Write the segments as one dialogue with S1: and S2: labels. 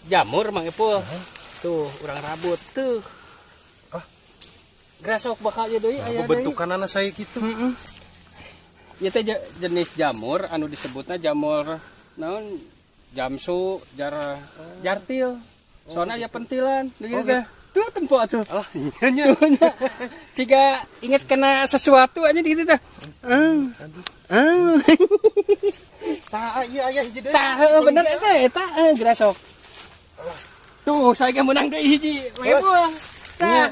S1: jamur Mang Ipul. Tuh, urang rabut tuh. Grasok bakal ya deui aya deui.
S2: Bentukan anak saya gitu.
S1: Ieu teh jenis jamur anu disebutna jamur naon? Jamsu, jartil. Soalnya ya pentilan gitu teh. Tuh tempo tuh.
S2: Ah, iya nya.
S1: Jika ingat kena sesuatu aja gitu teh.
S2: Tah iya aya hiji deui.
S1: Tah bener eta grasok. Tuh, saya ge menang deui hiji. Mang Ipul. Tah.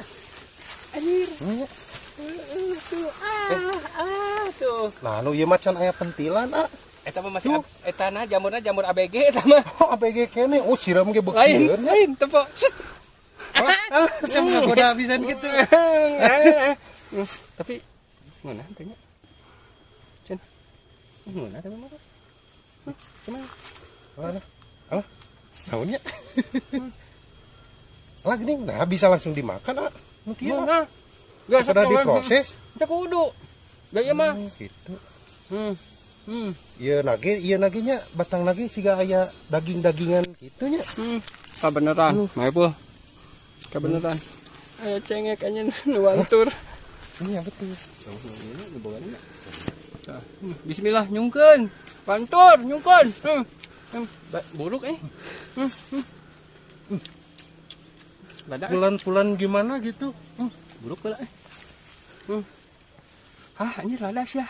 S1: Anjir. Tuh. Tuh.
S2: Nah, nu ieu mah can aya pentilan,
S1: Eta mah masih eta na jamurna jamur ABG eta mah.
S2: Oh, ABG kene. Oh, siram ge
S1: Lain,
S2: beukeun.
S1: lain tempo.
S2: Saya menggoda pisan gitu.
S1: Tapi mana tanya? Cen. Mana teh mah? Cuman
S2: Alah. Naonnya? Alah gini, nah bisa langsung dimakan, mungkin.
S1: Nah. Enggak
S2: Sudah diproses.
S1: Teu kudu. Gaya mah.
S2: Gitu. Iya nage nya batang nage siga aya daging-dagingan gitunya.
S1: Kabeneran, Mang Ipul. Kabeneran. Aya cengek anjeun nuantur.
S2: Iya betul.
S1: Bismillah nyungkeun. Pantur nyungkeun. Buruk Badak.
S2: Pulan-pulan gimana gitu?
S1: Buruk pula Anjir ladas ya.